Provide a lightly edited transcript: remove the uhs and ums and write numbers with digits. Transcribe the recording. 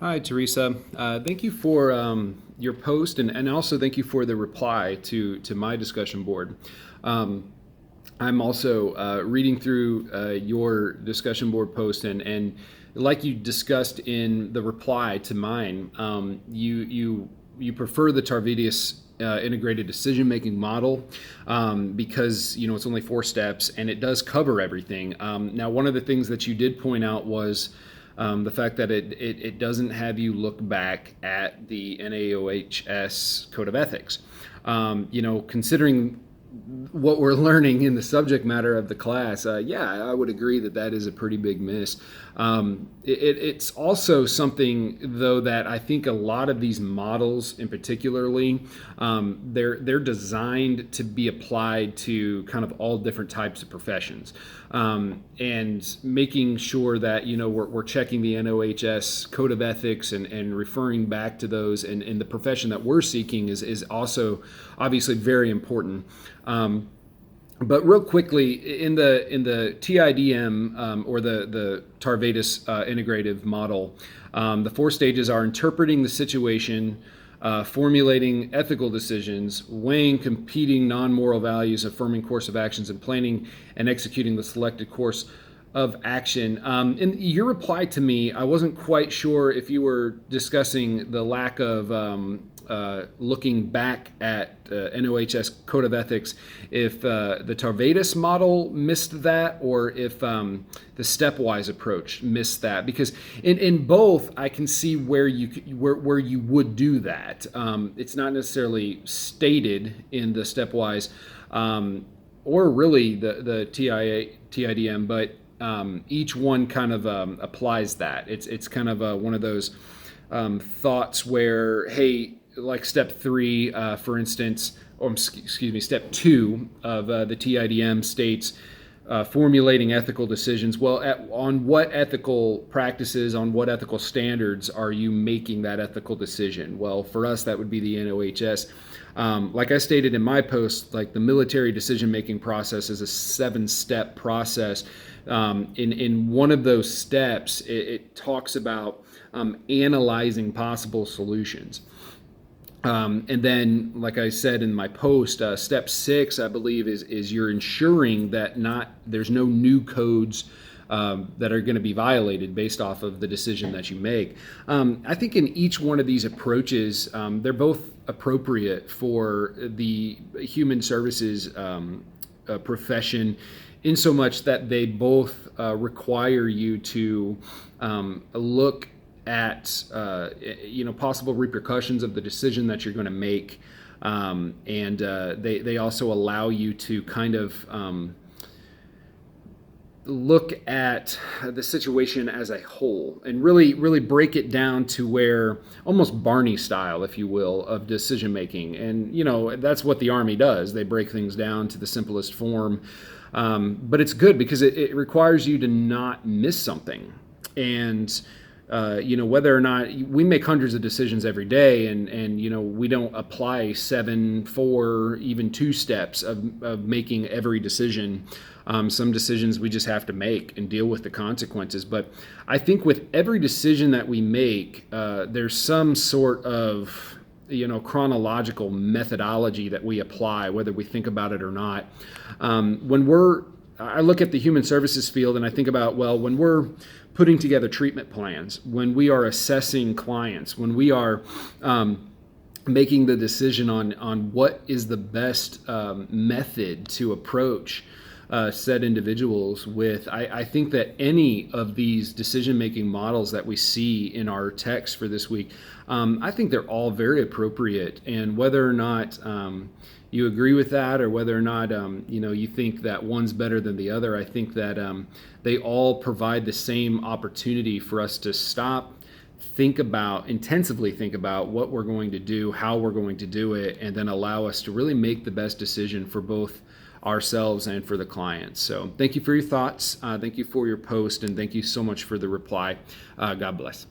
Hi, Theresa. Thank you for your post and also thank you for the reply to my discussion board. Um, I'm also reading through your discussion board post and like you discussed in the reply to mine, you prefer the Tarvidius integrated decision making model because it's only 4 steps and it does cover everything. Now, one of the things that you did point out was the fact that it doesn't have you look back at the NAOHS Code of Ethics. Considering what we're learning in the subject matter of the class, yeah, I would agree that that is a pretty big miss. It's also something, though, that I think a lot of these models, in particularly, they're designed to be applied to kind of all different types of professions, and making sure that we're checking the NOHS Code of Ethics and referring back to those in the profession that we're seeking is also obviously very important. But real quickly, in the TIDM or the Tarvidius integrative model, the 4 stages are interpreting the situation, formulating ethical decisions, weighing competing non-moral values, affirming course of actions, and planning and executing the selected course of action. In your reply to me, I wasn't quite sure if you were discussing the lack of looking back at NOHS Code of Ethics, if the Tarvidius model missed that, or if the stepwise approach missed that. Because in both, I can see where you would do that. It's not necessarily stated in the stepwise or really the TIDM, but each one kind of applies that. It's kind of one of those thoughts where, hey, like step 3, for instance, or excuse me, step 2 of the TIDM states formulating ethical decisions. Well, on what ethical practices, on what ethical standards are you making that ethical decision? Well, for us, that would be the NOHS. Like I stated in my post, like the military decision-making process is a 7-step process. In one of those steps, it talks about analyzing possible solutions. And then, like I said in my post, step 6, I believe, is you're ensuring that there's no new codes that are going to be violated based off of the decision that you make. I think in each one of these approaches, they're both appropriate for the human services profession, in so much that they both require you to look at possible repercussions of the decision that you're going to make, and they also allow you to kind of look at the situation as a whole and really break it down to where, almost Barney style, if you will, of decision making. And that's what the Army does. They break things down to the simplest form, but it's good because it requires you to not miss something. And whether or not we make hundreds of decisions every day, and we don't apply 7, 4, even 2 steps of making every decision. Some decisions we just have to make and deal with the consequences. But I think with every decision that we make, there's some sort of chronological methodology that we apply, whether we think about it or not. I look at the human services field and I think about, well, when we're putting together treatment plans, when we are assessing clients, when we are making the decision on what is the best method to approach said individuals with, I think that any of these decision-making models that we see in our text for this week, I think they're all very appropriate. And whether or not you agree with that, or whether or not you think that one's better than the other, I think that they all provide the same opportunity for us to stop, intensively think about what we're going to do, how we're going to do it, and then allow us to really make the best decision for both ourselves and for the clients. So thank you for your thoughts. Thank you for your post, and thank you so much for the reply. God bless.